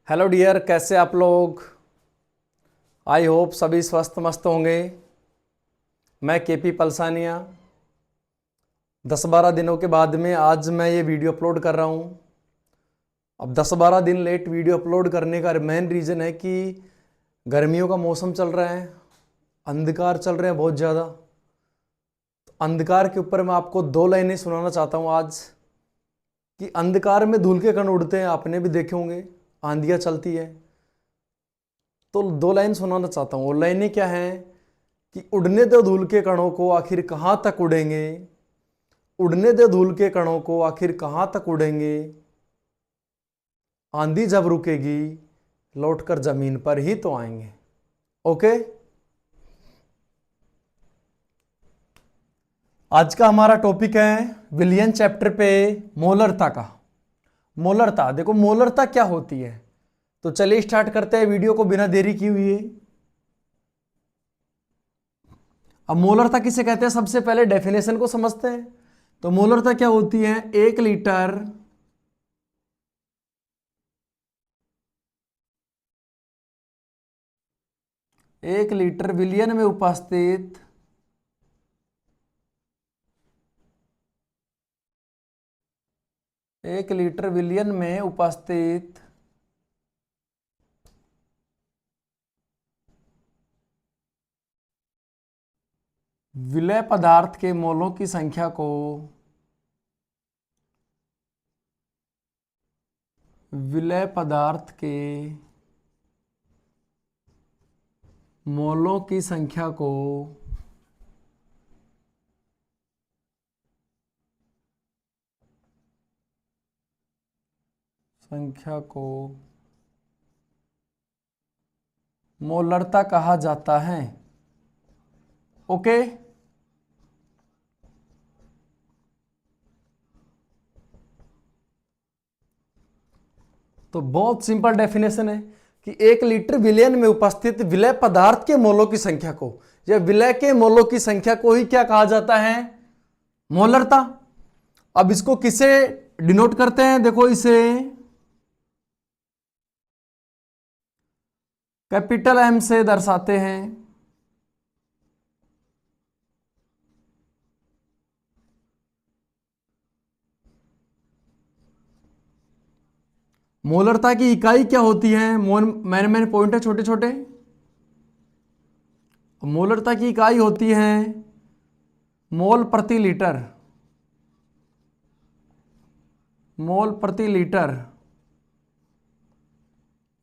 Hello dear, कैसे आप लोग। आई होप सभी स्वस्थ मस्त होंगे। मैं केपी पलसानिया 10-12 दिनों के बाद में आज मैं ये वीडियो अपलोड कर रहा हूँ। अब 10-12 दिन लेट वीडियो अपलोड करने का मेन रीज़न है कि गर्मियों का मौसम चल रहा है, अंधकार चल रहे हैं बहुत ज़्यादा। तो अंधकार के ऊपर मैं आपको 2 लाइनें सुनाना चाहता हूँ आज कि अंधकार में धूल के कण उड़ते हैं, आपने भी देखे होंगे, आंधियाँ चलती है। तो 2 लाइन सुनाना चाहता हूँ। वो लाइनें क्या हैं कि उड़ने दो धूल के कणों को, आखिर कहाँ तक उड़ेंगे। उड़ने दो धूल के कणों को, आखिर कहाँ तक उड़ेंगे। आंधी जब रुकेगी लौटकर जमीन पर ही तो आएंगे। ओके, आज का हमारा टॉपिक है विलियन चैप्टर पे मोलरता का। मोलरता, देखो मोलरता क्या होती है। तो चलिए स्टार्ट करते हैं वीडियो को बिना देरी की हुई। अब मोलरता किसे कहते हैं, सबसे पहले डेफिनेशन को समझते हैं। तो मोलरता क्या होती है, 1 लीटर विलियन में उपस्थित एक लीटर विलियन में उपस्थित विलय पदार्थ के मोलों की संख्या को विलय पदार्थ के मोलों की संख्या को मोलरता कहा जाता है। ओके, तो बहुत सिंपल डेफिनेशन है कि 1 लीटर विलियन में उपस्थित विलय पदार्थ के मोलों की संख्या को, या विलय के मोलों की संख्या को ही क्या कहा जाता है, मोलरता। अब इसको किसे डिनोट करते हैं, देखो इसे कैपिटल एम से दर्शाते हैं। मोलरता की इकाई क्या होती है, मैंने मैंने पॉइंट है छोटे छोटे। मोलरता की इकाई होती है मोल प्रति लीटर। मोल प्रति लीटर।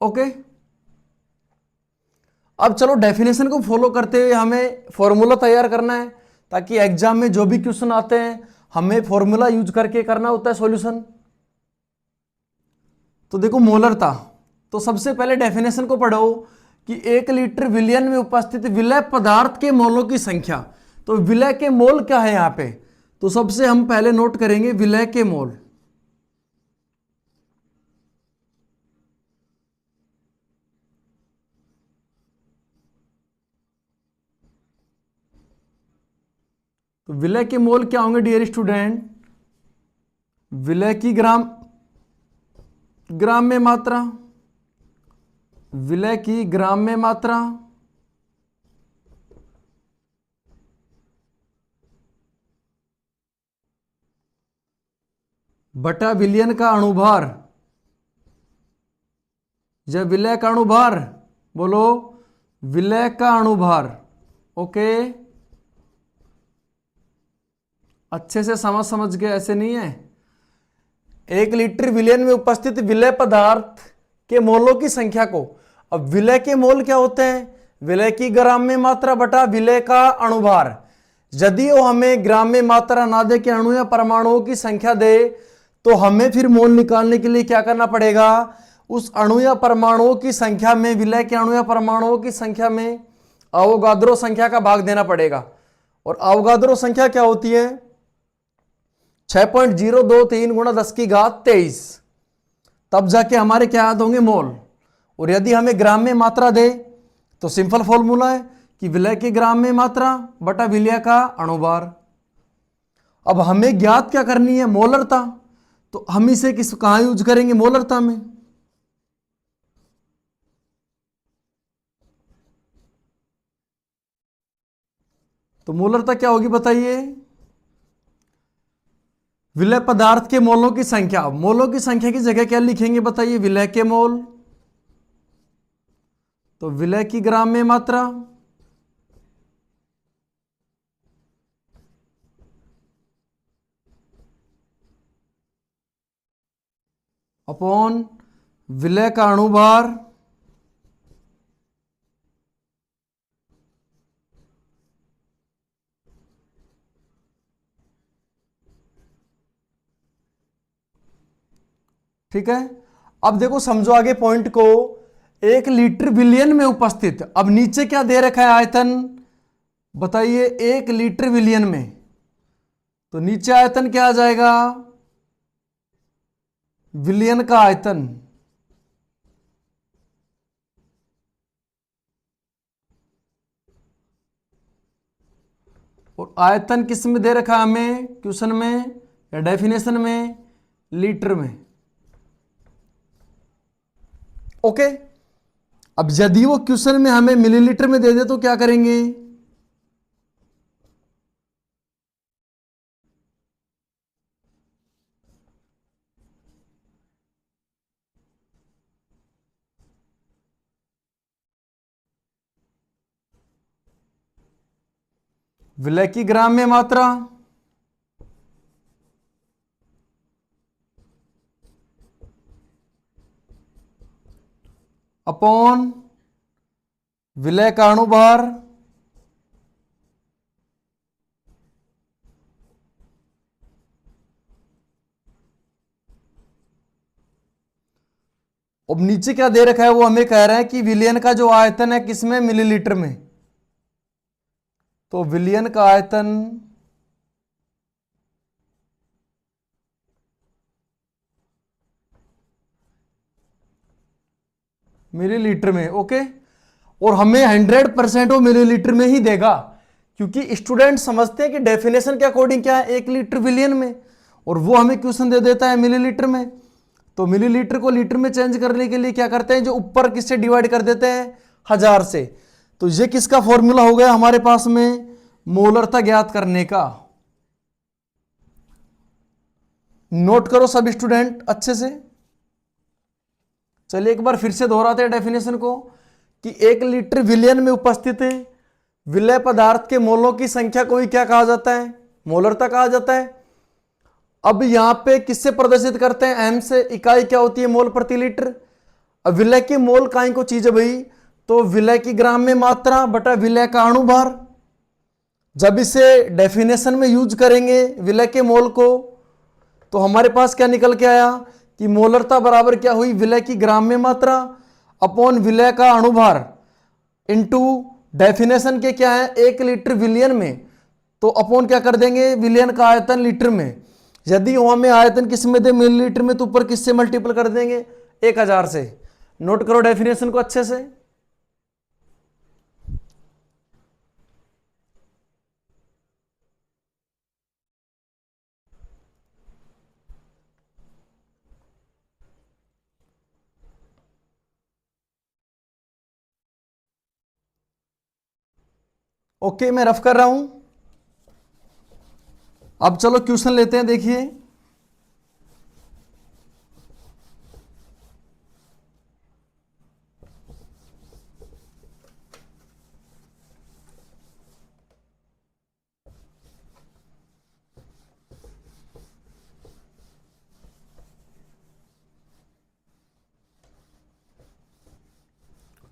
ओके, अब चलो डेफिनेशन को फॉलो करते हुए हमें फॉर्मूला तैयार करना है, ताकि एग्जाम में जो भी क्वेश्चन आते हैं हमें फॉर्मूला यूज करके करना होता है सॉल्यूशन। तो देखो मोलरता, तो सबसे पहले डेफिनेशन को पढ़ो कि 1 लीटर विलियन में उपस्थित विलय पदार्थ के मोलों की संख्या। तो विलय के मोल क्या है यहां पे, तो सबसे हम पहले नोट करेंगे विलय के मोल। तो विलय के मोल क्या होंगे डियर स्टूडेंट, विलय की ग्राम में मात्रा, विलय की ग्राम में मात्रा बटा विलियन का अणुभार, या विलय का अणुभार, बोलो विलय का अणुभार। ओके, अच्छे से समझ के, ऐसे नहीं है। 1 लीटर विलियन में उपस्थित विलय पदार्थ के मोलों की संख्या को, अब विलय के मोल क्या होते हैं, विलय की ग्राम में मात्रा बटा विलय का अणुभार। यदि वो हमें ग्राम में मात्रा ना दे के अणु या परमाणुओं की संख्या दे, तो हमें फिर मोल निकालने के लिए क्या करना पड़ेगा, उस अणु या परमाणुओं की संख्या में, विलय के अणु या परमाणुओं की संख्या में अवोगाद्रो संख्या का भाग देना पड़ेगा। और अवोगाद्रो संख्या क्या होती है, 6.023 गुणा 10 की घात 23, तब जाके हमारे क्या याद होंगे, मोल। और यदि हमें ग्राम में मात्रा दे तो सिंपल फॉर्मूला है कि विलय के ग्राम में मात्रा बटा विलय का अणुभार। अब हमें ज्ञात क्या करनी है, मोलरता। तो हम इसे कहां यूज करेंगे, मोलरता में। तो मोलरता क्या होगी बताइए? विलय पदार्थ के मोलों की संख्या। मोलों की संख्या की जगह क्या लिखेंगे बताइए? विलय के मोल, तो विलय की ग्राम में मात्रा अपॉन विलय का अणुभार ठीक है। अब देखो समझो आगे पॉइंट को, 1 लीटर विलियन में उपस्थित। अब नीचे क्या दे रखा है आयतन बताइए? 1 लीटर विलियन में, तो नीचे आयतन क्या आ जाएगा? विलियन का आयतन। और आयतन किस में दे रखा है हमें क्वेश्चन में या डेफिनेशन में? लीटर में। ओके। अब यदि वो क्वेश्चन में हमें मिलीलीटर में दे दे तो क्या करेंगे? विलय की ग्राम में मात्रा अपॉन विलय का अणुभार अब नीचे क्या दे रखा है? वो हमें कह रहा है कि विलियन का जो आयतन है किसमें? मिलीलीटर में। तो विलियन का आयतन मिलीलीटर में। ओके। और हमें 100% वो मिलीलीटर में ही देगा, क्योंकि स्टूडेंट समझते हैं कि डेफिनेशन के अकॉर्डिंग क्या है? 1 लीटर विलियन में, और वो हमें क्वेश्चन दे देता है मिलीलीटर में। तो मिलीलीटर को लीटर में चेंज करने के लिए क्या करते हैं? जो ऊपर किससे डिवाइड कर देते हैं? 1000 से। तो ये किसका फॉर्मूला हो गया हमारे पास में? मोलरता ज्ञात करने का। नोट करो सब स्टूडेंट अच्छे से। चलिए एक बार फिर से दोहराते हैं डेफिनेशन को, कि 1 लीटर विलियन में उपस्थित है विलय पदार्थ के मोलों की संख्या को ही क्या कहा जाता है? मोलरता कहा जाता है। अब यहां पे किससे प्रदर्शित करते हैं? एम से। इकाई क्या होती है? मोल प्रति लीटर। अब विलय की मोल काय को चीज है भाई? तो विलय की ग्राम में मात्रा बटा विलय का अणुभार। जब इसे डेफिनेशन में यूज करेंगे विलय के मोल को, तो हमारे पास क्या निकल के आया कि मोलरता बराबर क्या हुई? विलय की ग्राम में मात्रा अपॉन विलय का अणुभार इनटू डेफिनेशन के क्या है? 1 लीटर विलियन में, तो अपॉन क्या कर देंगे? विलियन का आयतन लीटर में। यदि वहां में आयतन किस में दे? मिलीलीटर में, तो ऊपर किससे मल्टीपल कर देंगे? 1000 से। नोट करो डेफिनेशन को अच्छे से। ओके, मैं रफ कर रहा हूं। अब चलो क्वेश्चन लेते हैं, देखिए।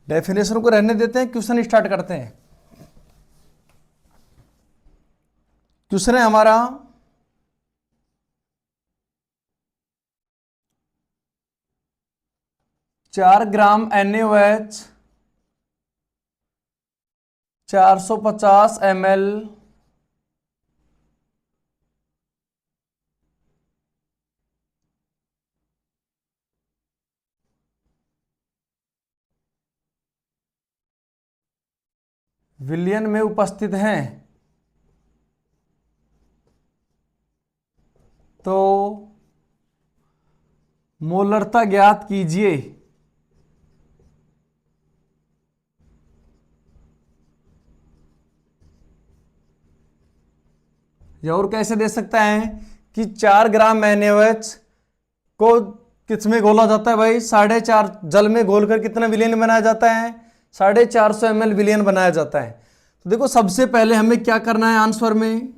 डेफिनेशन को रहने देते हैं, क्वेश्चन स्टार्ट करते हैं। क्वेश्चन है हमारा, 4 ग्राम NaOH 450 ml विलियन में उपस्थित हैं, तो मोलरता ज्ञात कीजिए। या और कैसे दे सकता है कि 4 ग्राम NaOH को किसमें घोला जाता है भाई, 4.5 जल में घोलकर कितना विलयन बनाया जाता है, 450 ml विलयन बनाया जाता है। तो देखो सबसे पहले हमें क्या करना है आंसर में,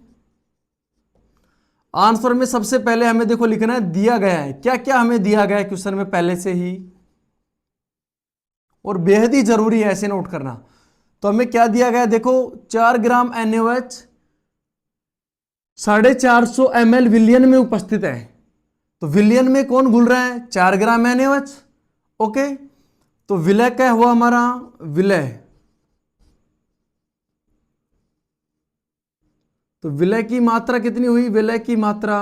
आंसर में सबसे पहले हमें देखो लिखना है, दिया गया है क्या क्या हमें दिया गया है क्वेश्चन में पहले से ही, और बेहद ही जरूरी है ऐसे नोट करना। तो हमें क्या दिया गया है देखो, 4 ग्राम NaOH 450 ml विलयन में उपस्थित है। तो विलयन में कौन घुल रहा है, 4 ग्राम NaOH। ओके, तो विलय क्या हुआ हमारा, विलय, तो विलय की मात्रा कितनी हुई, विलय की मात्रा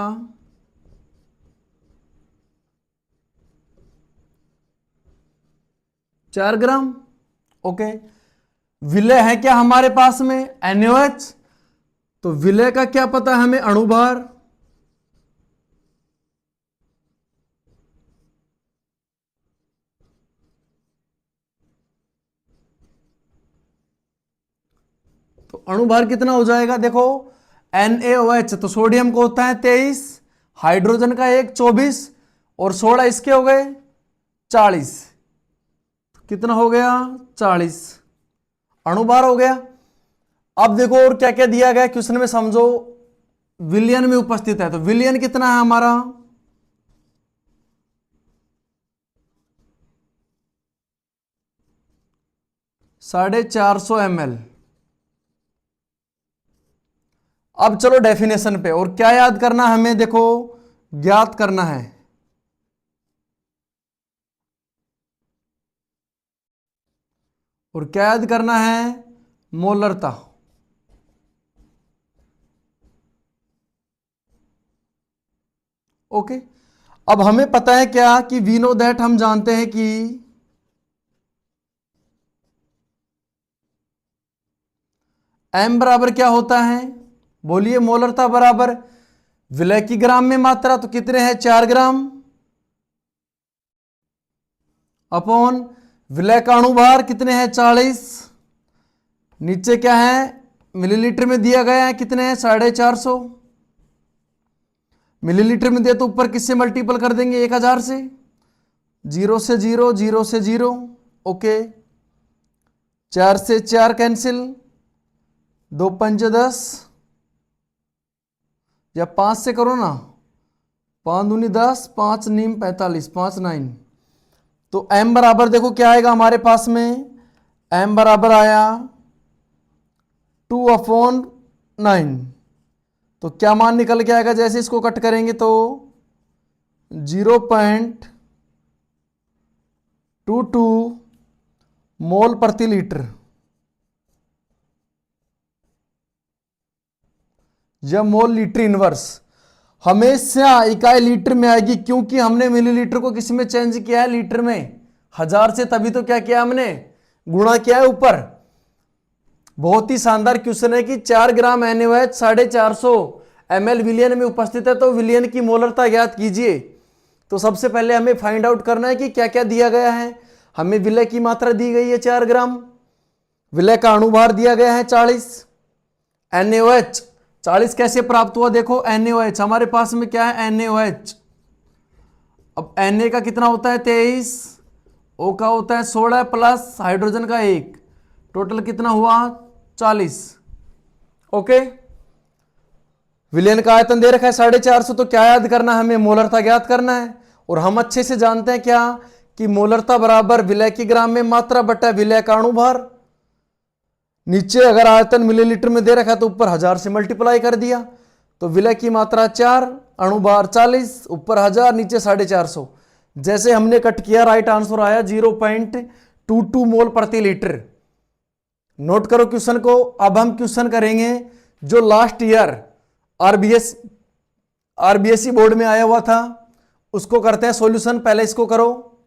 4 ग्राम। ओके, विलय है क्या हमारे पास में, NaOH। तो विलय का क्या पता है हमें, अणुभार, तो अणुभार कितना हो जाएगा देखो, NaOH तो सोडियम को होता है 23, हाइड्रोजन का 1 24, और 16 इसके हो गए 40, कितना हो गया 40 अणुभार हो गया। अब देखो और क्या क्या दिया गया क्वेश्चन में, समझो विलयन में उपस्थित है, तो विलयन कितना है हमारा, साढ़े 400 ml। अब चलो डेफिनेशन पे, और क्या याद करना हमें देखो, ज्ञात करना है, और क्या याद करना है, मोलरता। ओके, अब हमें पता है क्या कि वी नो दैट, हम जानते हैं कि m बराबर क्या होता है, बोलिए, मोलरता बराबर विलय की ग्राम में मात्रा, तो कितने हैं 4 ग्राम, अपॉन विलय का अणुभार कितने हैं 40, नीचे क्या है मिलीलीटर में दिया गया है, कितने हैं 450, मिलीलीटर में दिया तो ऊपर किससे मल्टीपल कर देंगे 1000 से, 0 से 0, 0 से 0। ओके, 4 से 4 कैंसिल, 2 पंच 10, या 5 से करो ना, 5 दूनी 10, 5 नीम 45, 5 9। तो m बराबर देखो क्या आएगा हमारे पास में, m बराबर आया 2/9। तो क्या मान निकल के आएगा, जैसे इसको कट करेंगे तो 0.22 मोल प्रति लीटर, या मोल लीटर इनवर्स, हमेशा इकाई लीटर में आएगी, क्योंकि हमने मिलीलीटर को किस में चेंज किया है, लीटर में, 1000 से, तभी तो क्या किया हमने, गुणा किया है ऊपर। बहुत ही शानदार क्वेश्चन है कि 4 ग्राम NaOH 450 ml विलयन में उपस्थित है, तो विलयन की मोलरता ज्ञात कीजिए। तो सबसे पहले हमें फाइंड आउट करना है कि क्या क्या दिया गया है, हमें विलय की मात्रा दी गई है 4 ग्राम, विलय का अणुभार दिया गया है 40, NaOH 40 कैसे प्राप्त हुआ देखो, NaOH हमारे पास में क्या है NaOH, अब Na का कितना होता है 23, O का होता है 16 प्लस हाइड्रोजन का 1, टोटल कितना हुआ 40। ओके, विलयन का आयतन दे रखा है 450, तो क्या याद करना है हमें, मोलरता ज्ञात करना है। और हम अच्छे से जानते हैं क्या कि मोलरता बराबर विलय की ग्राम में मात्रा बटा विलय का अणुभार, नीचे अगर आयतन मिलीलीटर में दे रखा है तो ऊपर 1000 से मल्टीप्लाई कर दिया, तो विलय की मात्रा 4, अणुभार 40, ऊपर 1000, नीचे 450, जैसे हमने कट किया राइट आंसर आया 0.22 मोल प्रति लीटर। नोट करो क्वेश्चन को। अब हम क्वेश्चन करेंगे जो लास्ट ईयर आरबीएसई बोर्ड में आया हुआ था, उसको करते हैं सॉल्यूशन। पहले इसको करो,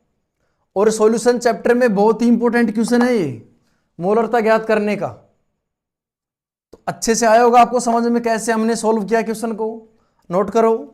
और सॉल्यूशन चैप्टर में बहुत ही इंपॉर्टेंट क्वेश्चन है ये, मोलरता ज्ञात करने का। तो अच्छे से आया होगा आपको समझ में कैसे हमने सॉल्व किया क्वेश्चन को, नोट करो।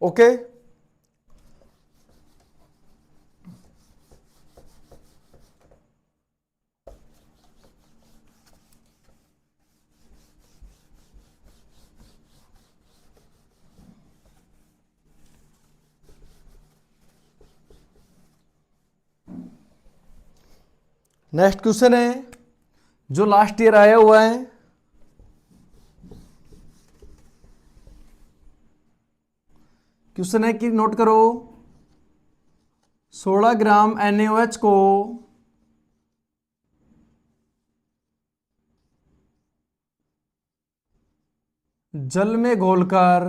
ओके। नेक्स्ट क्वेश्चन है जो लास्ट ईयर आया हुआ है। क्वेश्चन है कि नोट करो 16 ग्राम NaOH को जल में घोलकर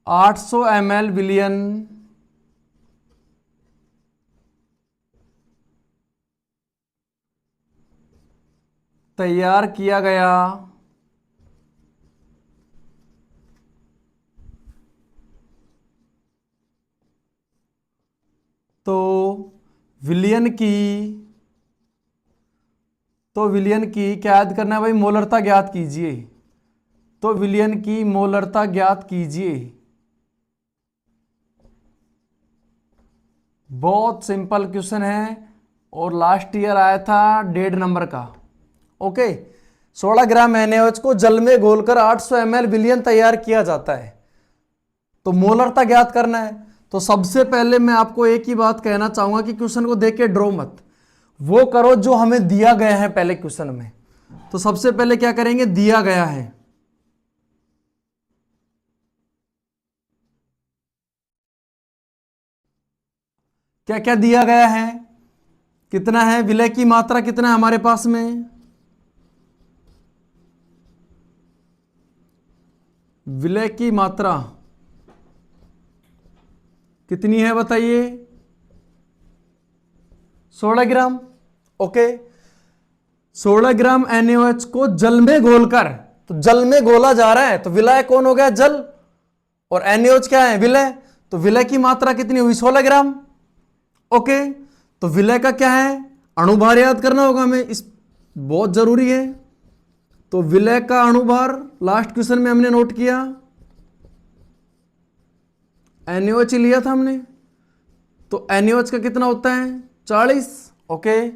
800 ml विलयन तैयार किया गया तो विलयन की क्या याद करना है भाई, मोलरता ज्ञात कीजिए। तो विलयन की मोलरता ज्ञात कीजिए। बहुत सिंपल क्वेश्चन है और लास्ट ईयर आया था 1.5 नंबर का। ओके, 16 ग्राम NaOH को जल में घोलकर 800 ml विलयन तैयार किया जाता है तो मोलरता ज्ञात करना है। तो सबसे पहले मैं आपको एक ही बात कहना चाहूंगा कि क्वेश्चन को देख के ड्रो मत, वो करो जो हमें दिया गया है पहले क्वेश्चन में। तो सबसे पहले क्या करेंगे, दिया गया है क्या क्या दिया गया है, कितना है विलय की मात्रा, कितना है हमारे पास में, विलय की मात्रा कितनी है बताइए, 16 ग्राम। ओके, 16 ग्राम NaOH को जल में घोलकर, तो जल में घोला जा रहा है तो विलय कौन हो गया, जल, और NaOH क्या है, विलय। तो विलय की मात्रा कितनी हुई, 16 ग्राम। ओके, तो विलय का क्या है, अणुभार याद करना होगा हमें, इस बहुत जरूरी है। तो विलय का अणुभार लास्ट क्वेश्चन में हमने नोट किया, NaOH लिया था हमने, तो NaOH का कितना होता है, 40। ओके,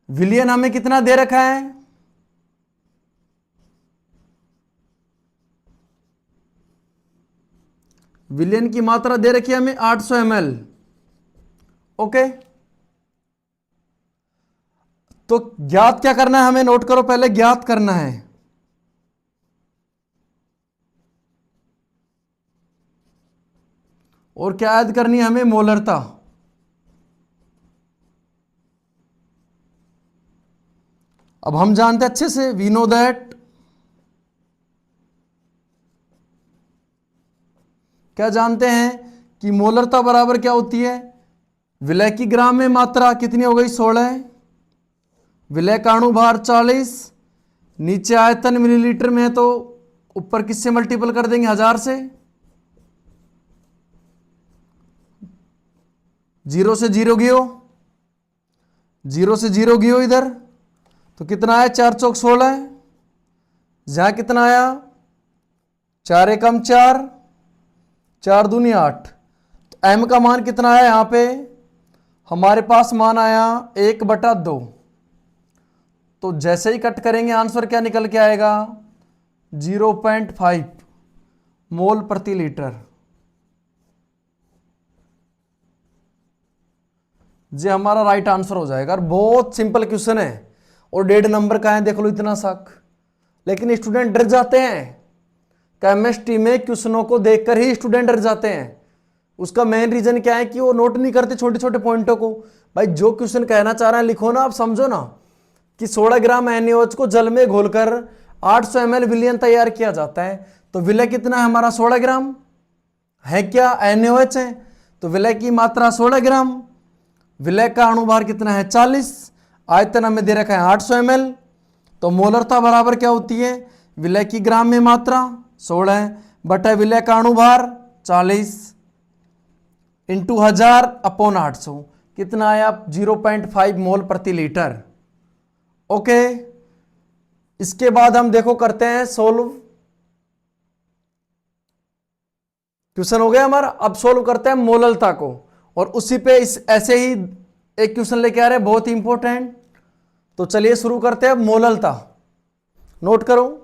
विलयन हमें कितना दे रखा है, विलयन की मात्रा दे रखी है हमें 800 ml। ओके, तो ज्ञात क्या करना है हमें, नोट करो, पहले ज्ञात करना है और क्या याद करनी है हमें, मोलरता। अब हम जानते हैं अच्छे से, वी नो दैट, क्या जानते हैं कि मोलरता बराबर क्या होती है, विलय की ग्राम में मात्रा कितनी हो गई, 16, विलय का अणुभार 40, नीचे आयतन मिलीलीटर में है तो ऊपर किससे मल्टीपल कर देंगे, 1000 से, 0 से 0 गियो, 0 से 0 गियो इधर, तो कितना आया, 4 चौक 16, जहां कितना आया, 4 एकम 4, 4 दूनी 8। तो m का मान कितना आया, यहां पे हमारे पास मान आया 1/2। तो जैसे ही कट करेंगे आंसर क्या निकल के आएगा, 0.5 मोल प्रति लीटर। ये हमारा राइट आंसर हो जाएगा। और बहुत सिंपल क्वेश्चन है और 1.5 नंबर का है, देख लो इतना शक। लेकिन स्टूडेंट डर जाते हैं, केमिस्ट्री में क्वेश्चनों को देखकर ही स्टूडेंट डर जाते हैं। उसका मेन रीजन क्या है कि वो नोट नहीं करते छोटे छोटे पॉइंटों को। भाई जो क्वेश्चन कहना चाह रहे हैं लिखो ना, आप समझो ना कि 16 ग्राम NaOH को जल में घोलकर 800 ml विलयन तैयार किया जाता है तो विलय कितना है हमारा, 16 ग्राम है, क्या NaOH है तो विलय की मात्रा 16 ग्राम, विलय का अणुभार कितना है 40, आयतन हमें दे रखा है 800 ml। तो मोलरता बराबर क्या होती है, विलय की ग्राम में मात्रा 16 बटा विलय का अणुभार 40 इंटू 1000 अपॉन 800, कितना आया 0.5 मोल प्रति लीटर। ओके, इसके बाद हम देखो करते हैं सोल्व। क्वेश्चन हो गया हमारा, अब सोल्व करते हैं मोललता को, और उसी पे इस ऐसे ही एक क्वेश्चन लेके आ रहे हैं बहुत इंपॉर्टेंट। तो चलिए शुरू करते हैं। मोललता नोट करो।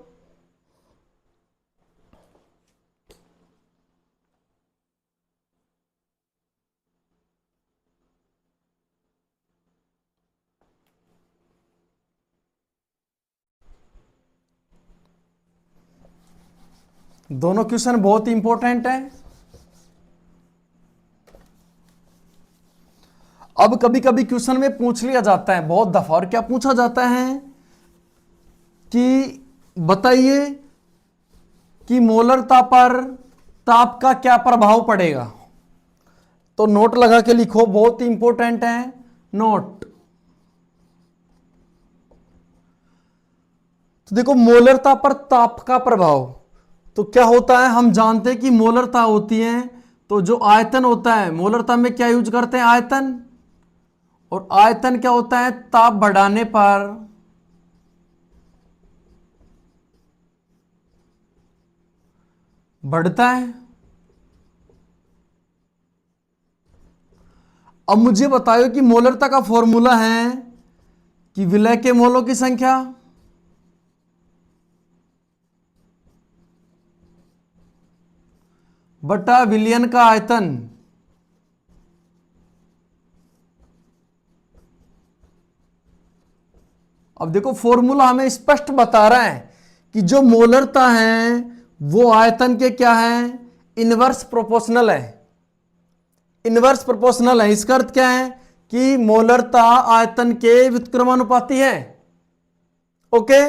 दोनों क्वेश्चन बहुत इंपॉर्टेंट है। अब कभी कभी क्वेश्चन में पूछ लिया जाता है बहुत दफा, और क्या पूछा जाता है कि बताइए कि मोलरता पर ताप का क्या प्रभाव पड़ेगा। तो नोट लगा के लिखो, बहुत इंपॉर्टेंट है नोट। तो देखो मोलरता पर ताप का प्रभाव, तो क्या होता है, हम जानते हैं कि मोलरता होती है तो जो आयतन होता है, मोलरता में क्या यूज करते हैं, आयतन। और आयतन क्या होता है, ताप बढ़ाने पर बढ़ता है। अब मुझे बताओ कि मोलरता का फॉर्मूला है कि विलय के मोलों की संख्या बटा विलयन का आयतन। अब देखो फॉर्मूला हमें स्पष्ट बता रहा है कि जो मोलरता है वो आयतन के क्या है, इनवर्स प्रोपोर्शनल है। इनवर्स प्रोपोर्शनल है, इसका अर्थ क्या है कि मोलरता आयतन के व्युत्क्रमानुपाती है। ओके,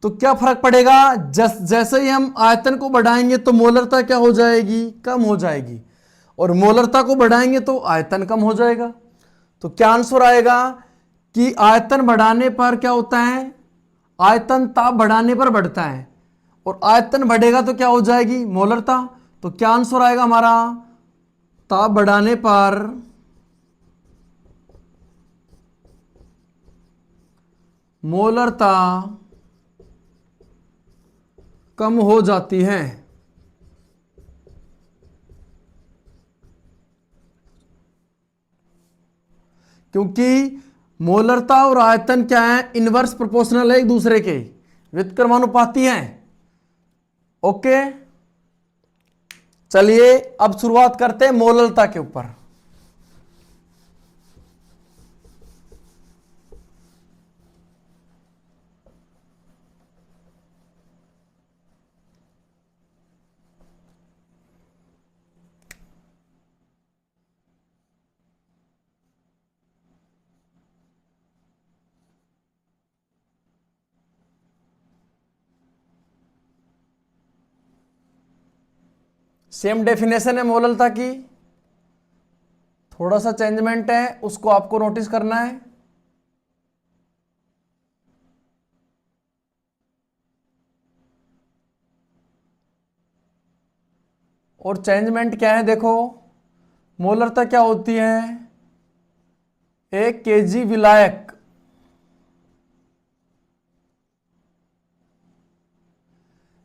तो क्या फर्क पड़ेगा, जैसे ही हम आयतन को बढ़ाएंगे तो मोलरता क्या हो जाएगी, कम हो जाएगी, और मोलरता को बढ़ाएंगे तो आयतन कम हो जाएगा। तो क्या आंसर आएगा कि आयतन बढ़ाने पर क्या होता है, आयतन ताप बढ़ाने पर बढ़ता है, और आयतन बढ़ेगा तो क्या हो जाएगी, मोलरता। तो क्या आंसर आएगा हमारा, ताप बढ़ाने पर मोलरता कम हो जाती है। क्योंकि मोलरता और आयतन क्या है, इनवर्स प्रोपोर्शनल है एक दूसरे के, व्युत्क्रमानुपाती हैं। ओके, चलिए अब शुरुआत करते हैं मोलरता के ऊपर। सेम डेफिनेशन है मोलरता की, थोड़ा सा चेंजमेंट है, उसको आपको नोटिस करना है। और चेंजमेंट क्या है, देखो मोलरता क्या होती है, 1 kg विलायक,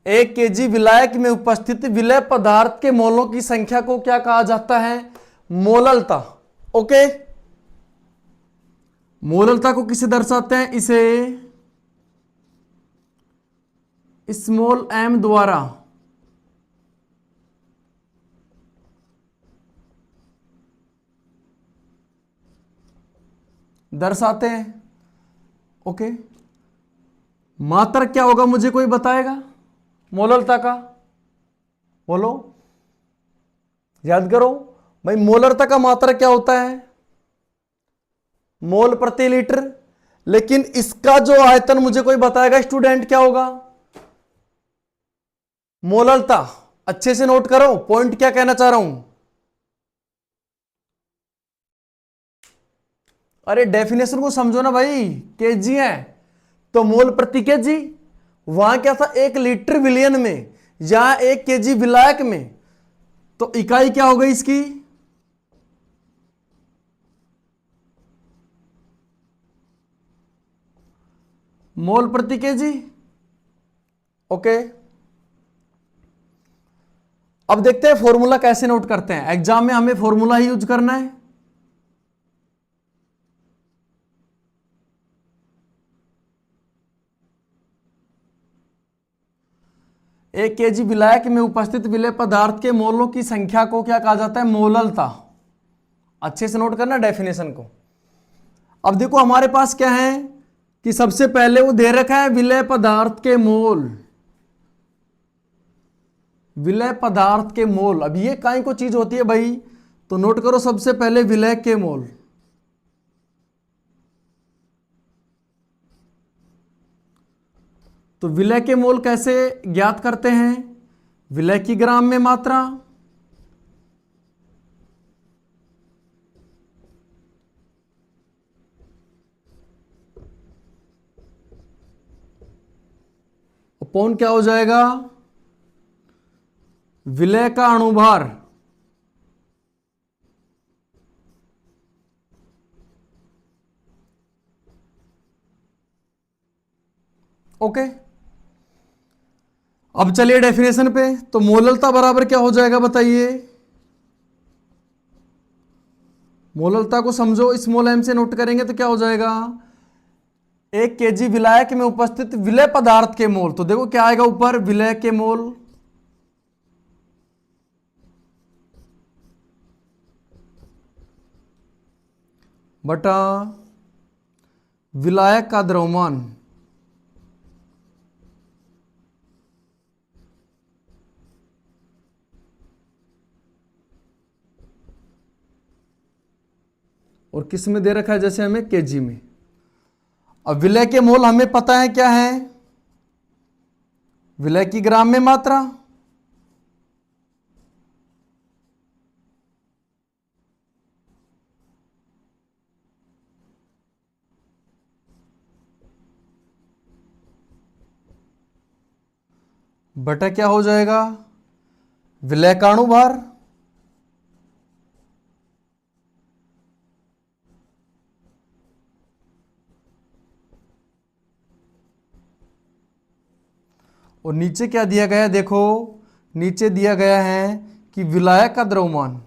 1 kg विलायक में उपस्थित विलय पदार्थ के मोलों की संख्या को क्या कहा जाता है, मोलरता। ओके, मोलरता को किसे दर्शाते हैं, इसे स्मॉल m द्वारा दर्शाते हैं। ओके, मात्रक क्या होगा, मुझे कोई बताएगा मोलरता का, बोलो, याद करो भाई, मोलरता का मात्रक क्या होता है, मोल प्रति लीटर। लेकिन इसका जो आयतन मुझे कोई बताएगा स्टूडेंट, क्या होगा, मोलरता। अच्छे से नोट करो पॉइंट क्या कहना चाह रहा हूं। अरे डेफिनेशन को समझो ना भाई, केजी है तो मोल प्रति केजी, वहां क्या था 1 लीटर विलियन में, या 1 kg विलायक में, तो इकाई क्या हो गई इसकी, मोल प्रति केजी। ओके, अब देखते हैं फॉर्मूला कैसे नोट करते हैं। एग्जाम में हमें फॉर्मूला ही यूज करना है। एक केजी विलायक में उपस्थित विलेय पदार्थ के मोलों की संख्या को क्या कहा जाता है? मोललता। अच्छे से नोट करना डेफिनेशन को। अब देखो हमारे पास क्या है कि सबसे पहले वो दे रखा है विलेय पदार्थ के मोल। विलेय पदार्थ के मोल, अब ये काई को चीज होती है भाई, तो नोट करो सबसे पहले विलेय के मोल। तो विलेय के मोल कैसे ज्ञात करते हैं? विलेय की ग्राम में मात्रा, अपॉन क्या हो जाएगा? विलेय का अणुभार। ओके, अब चलिए डेफिनेशन पे। तो मोललता बराबर क्या हो जाएगा बताइए? मोललता को समझो, इस मोल एम से नोट करेंगे तो क्या हो जाएगा? एक केजी विलायक में उपस्थित विलेय पदार्थ के मोल। तो देखो क्या आएगा ऊपर? विलेय के मोल बटा विलायक का द्रव्यमान। और किस में दे रखा है? जैसे हमें केजी में। अब विलेय के मोल हमें पता है क्या है? विलेय की ग्राम में मात्रा, बटा क्या हो जाएगा? विलेय का अणुभार। और नीचे क्या दिया गया है? देखो नीचे दिया गया है कि विलायक का द्रव्यमान।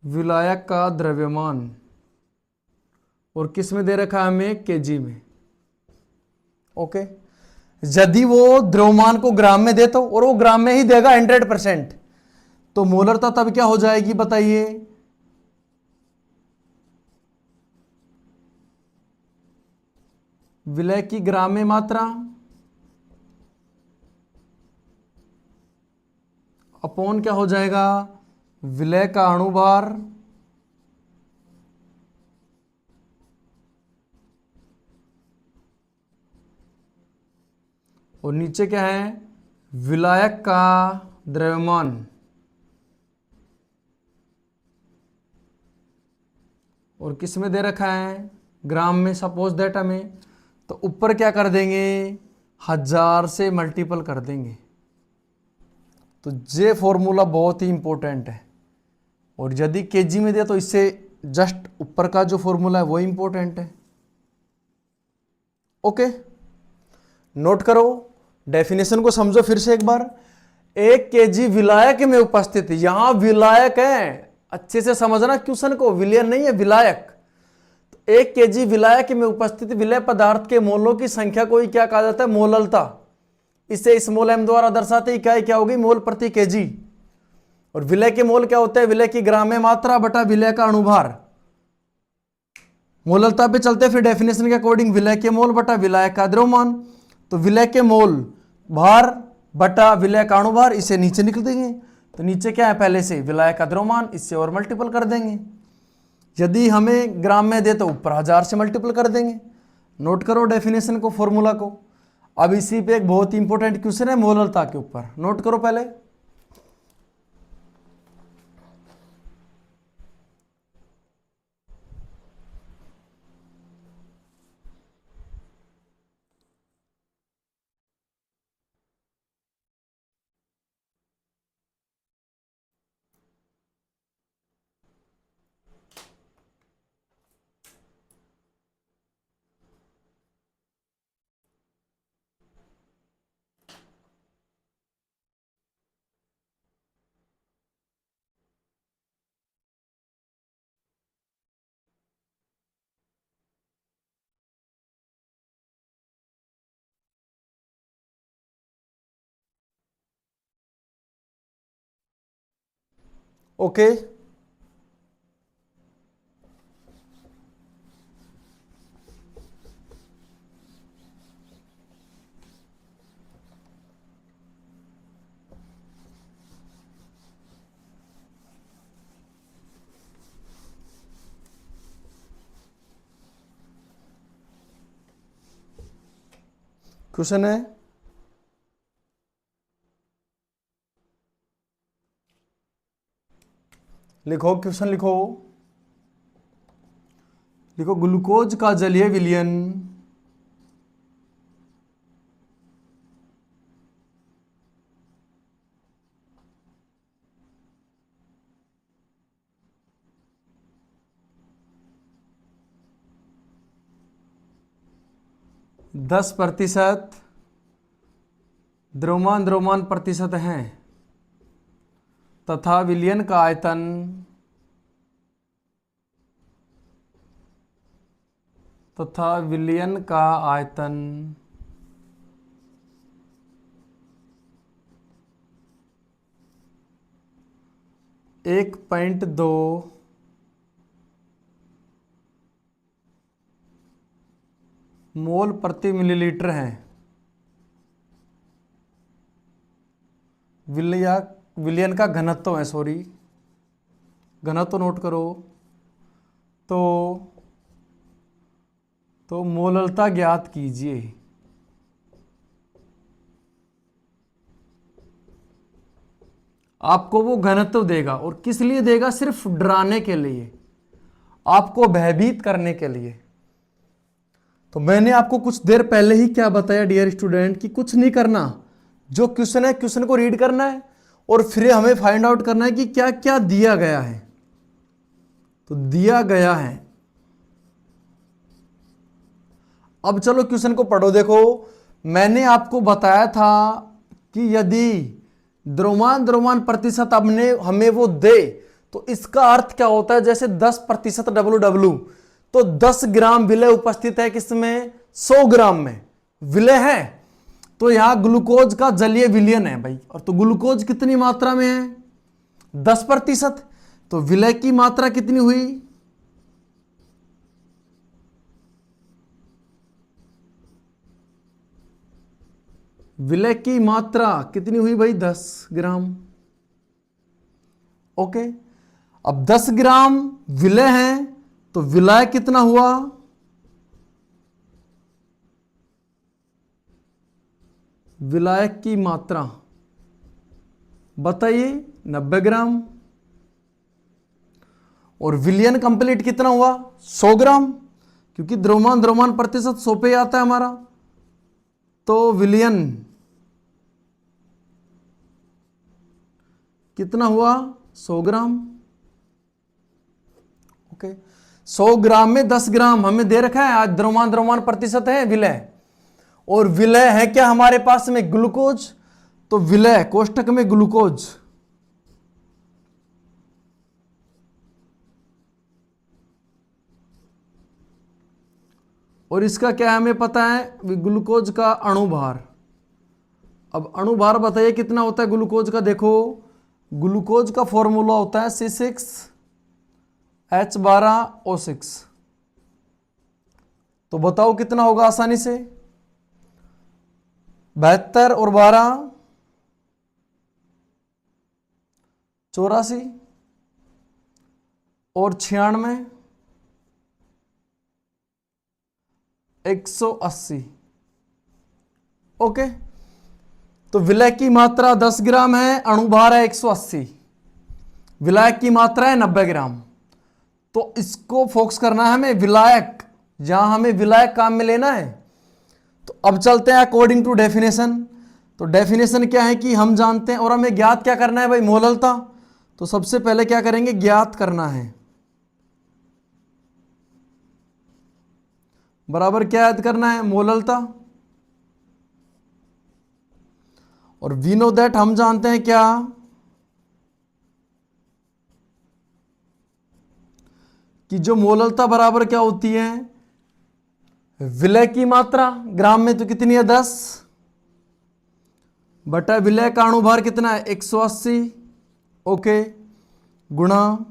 विलायक का द्रव्यमान और किस में दे रखा है हमें? केजी में। ओके, यदि वो द्रव्यमान को ग्राम में दे तो, और वो ग्राम में ही देगा 100%, तो मोलरता तब क्या हो जाएगी बताइए? विलेय की ग्राम में मात्रा अपॉन क्या हो जाएगा? विलेय का अणुभार और नीचे क्या है? विलायक का द्रव्यमान। और किस में दे रखा है? ग्राम में। सपोज दैट हमें, तो ऊपर क्या कर देंगे? 1000 से मल्टीपल कर देंगे। तो ये फॉर्मूला बहुत ही इंपॉर्टेंट है। और यदि केजी में दे तो इससे जस्ट ऊपर का जो फॉर्मूला है वो इंपॉर्टेंट है। ओके, नोट करो, डेफिनेशन को समझो फिर से एक बार। एक केजी विलायक में उपस्थित, यहां विलायक है, अच्छे से समझना क्वेश्चन को, विलयन नहीं है, विलायक। तो एक केजी विलायक में उपस्थित विलेय पदार्थ के मोलों की संख्या को ही क्या कहा जाता है? मोललता। इसे इस मोल एम द्वारा दर्शाते इकाई क्या होगी? मोल प्रति केजी। और विलेय के मोल क्या होते हैं? विलेय की ग्राम में मात्रा बटा विलेय का अणुभार। मोललता पे चलते फिर डेफिनेशन के अकॉर्डिंग, विलेय के मोल बटा विलायक का द्रव्यमान। तो विलेय के मोल भार बटा विलेय का अणुभार, इसे नीचे निकल देंगे। तो नीचे क्या है? पहले से विलायक का द्रव्यमान, इससे और मल्टीपल कर देंगे। यदि हमें ग्राम में दे तो ऊपर 1000 से मल्टीपल कर देंगे। नोट करो डेफिनेशन को, फॉर्मूला को। अब इसी पे एक बहुत इंपॉर्टेंट क्वेश्चन है मोललता के ऊपर, नोट करो पहले। ओके, क्वेश्चन है लिखो, क्वेश्चन लिखो, लिखो ग्लूकोज का जलीय विलयन दस प्रतिशत द्रव्यमान प्रतिशत है तथा विलयन का आयतन आयतन 1.2 मोल प्रति मिलीलीटर है। विलयन का घनत्व है, सॉरी, घनत्व नोट करो। तो मोललता ज्ञात कीजिए। आपको वो घनत्व देगा, और किस लिए देगा? सिर्फ डराने के लिए, आपको भयभीत करने के लिए। तो मैंने आपको कुछ देर पहले ही क्या बताया डियर स्टूडेंट, कि कुछ नहीं करना, जो क्वेश्चन है क्वेश्चन को रीड करना है और फिर हमें फाइंड आउट करना है कि क्या क्या दिया गया है। तो दिया गया है, अब चलो क्वेश्चन को पढ़ो। देखो, मैंने आपको बताया था कि यदि द्रव्यमान प्रतिशत हमें वो दे तो इसका अर्थ क्या होता है? जैसे 10% WW, तो 10 ग्राम विलय उपस्थित है किसमें? 100 ग्राम में विलय है। तो यहां ग्लूकोज का जलीय विलयन है भाई, और तो ग्लूकोज कितनी मात्रा में है? 10%। तो विलय की मात्रा कितनी हुई? विलय की मात्रा कितनी हुई भाई? 10 ग्राम। ओके, अब 10 ग्राम विलय है तो विलय कितना हुआ? विलय की मात्रा बताइए, 90 ग्राम। और विलयन कंप्लीट कितना हुआ? 100 ग्राम, क्योंकि द्रव्यमान प्रतिशत 100 पे आता है हमारा। तो विलयन कितना हुआ? 100 ग्राम। ओके, 100 ग्राम में 10 ग्राम हमें दे रखा है, आज द्रव्यमान प्रतिशत है विलय, और विलय है क्या हमारे पास में? ग्लूकोज। तो विलय कोष्टक में ग्लूकोज, और इसका क्या है हमें पता है? ग्लूकोज का अणुभार। अब अणुभार बताइए कितना होता है ग्लूकोज का? देखो, ग्लूकोज का फॉर्मूला होता है C6H12O6। तो बताओ कितना होगा आसानी से? 72 और 12 84 और 96 180। ओके, तो विलय की मात्रा 10 ग्राम है, अणुभार है 180, विलायक की मात्रा है 90 ग्राम। तो इसको फोकस करना है हमें, विलायक, जहां हमें विलायक काम में लेना है। तो अब चलते हैं अकॉर्डिंग टू डेफिनेशन। तो डेफिनेशन क्या है कि हम जानते हैं, और हमें ज्ञात क्या करना है भाई? मोललता। तो सबसे पहले क्या करेंगे? ज्ञात करना है। बराबर क्या याद करना है? मोललता। और वी नो दैट, हम जानते हैं क्या? कि जो मोललता बराबर क्या होती है? विलय की मात्रा, ग्राम में तो कितनी है? 10 बटा विलय का अणुभार कितना है? 180। ओके, गुणा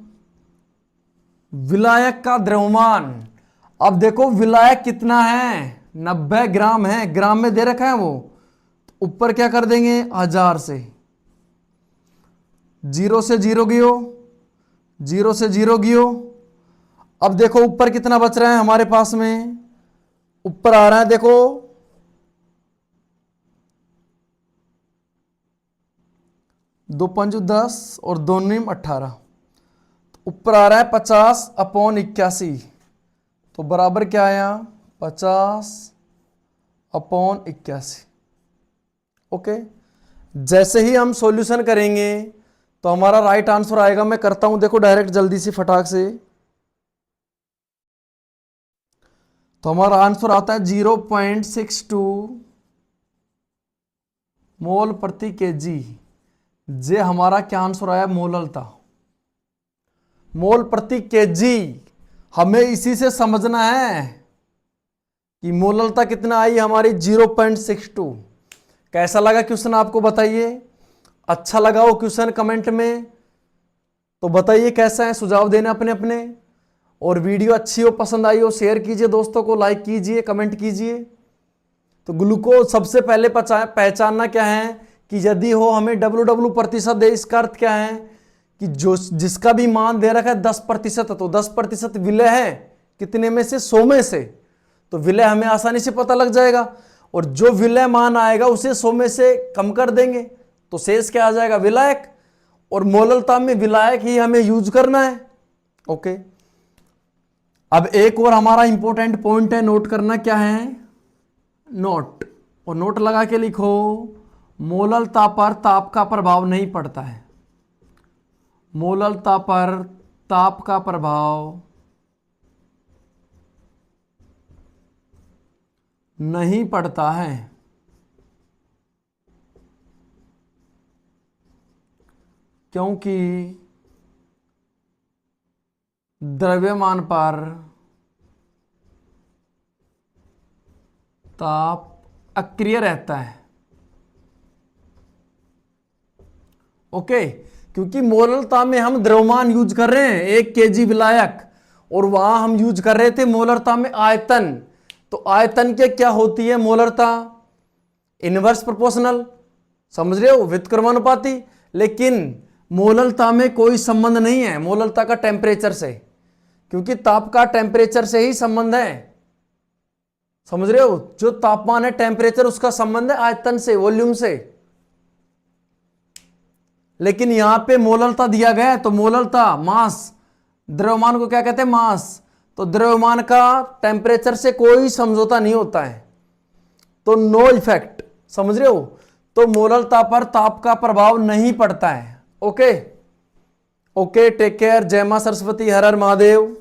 विलायक का द्रव्यमान। अब देखो विलायक कितना है, 90 ग्राम है, ग्राम में दे रखा है वो, तो ऊपर क्या कर देंगे 1000 से, 0 से 0 गियो, 0 से 0 गियो। अब देखो ऊपर कितना बच रहा है हमारे पास में, ऊपर आ रहा है देखो 2 पंच 10 और 2 नीम 18, ऊपर आ रहा है 50/81, तो बराबर क्या आया 50/81। ओके, जैसे ही हम सॉल्यूशन करेंगे तो हमारा राइट आंसर आएगा। मैं करता हूं देखो डायरेक्ट जल्दी से फटाक से, तो हमारा आंसर आता है 0.62 मोल प्रति केजी। जे हमारा क्या आंसर आया, मोललता, मोल प्रति केजी। हमें इसी से समझना है कि मोललता कितना आई हमारी 0.62। कैसा लगा क्वेश्चन आपको बताइए, अच्छा लगा हो क्वेश्चन कमेंट में तो बताइए कैसा है, सुझाव देना अपने अपने। और वीडियो अच्छी हो, पसंद आई हो, शेयर कीजिए दोस्तों को, लाइक कीजिए, कमेंट कीजिए। तो ग्लूकोज सबसे पहले पहचानना क्या है कि यदि हो हमें WW प्रतिशत दे, इसका अर्थ क्या है कि जो जिसका भी मान दे रखा है 10%, तो 10% विलय है कितने में से, 100 में से, तो विलय हमें आसानी से पता लग जाएगा। और जो विलय मान आएगा उसे 100 में से कम कर देंगे तो शेष क्या आ जाएगा, विलायक। और मोललता में विलायक ही हमें यूज करना है। ओके, अब एक और हमारा इंपॉर्टेंट पॉइंट है, नोट करना क्या है, नोट, और नोट लगा के लिखो, मोललता पर ताप का प्रभाव नहीं पड़ता है। मोललता पर ताप का प्रभाव नहीं पड़ता है, क्योंकि द्रव्यमान पर ताप अक्रिय रहता है। ओके, क्योंकि मोललता में हम द्रव्यमान यूज कर रहे हैं 1 kg विलायक, और वहां हम यूज कर रहे थे मोलरता में आयतन। तो आयतन के क्या होती है मोलरता, इनवर्स प्रोपोर्शनल, समझ रहे हो, व्युत्क्रमानुपाती। लेकिन मोललता में कोई संबंध नहीं है मोललता का टेम्परेचर से, क्योंकि ताप का टेम्परेचर से ही संबंध है, समझ रहे हो, जो तापमान है टेम्परेचर उसका संबंध है आयतन से, वॉल्यूम से। लेकिन यहां पे मोललता दिया गया है, तो मोललता मास, द्रव्यमान को क्या कहते हैं, मास। तो द्रव्यमान का टेम्परेचर से कोई समझौता नहीं होता है, तो नो इफेक्ट, समझ रहे हो। तो मोललता पर ताप का प्रभाव नहीं पड़ता है। ओके ओके, टेक केयर, जय मां सरस्वती, हर हर महादेव।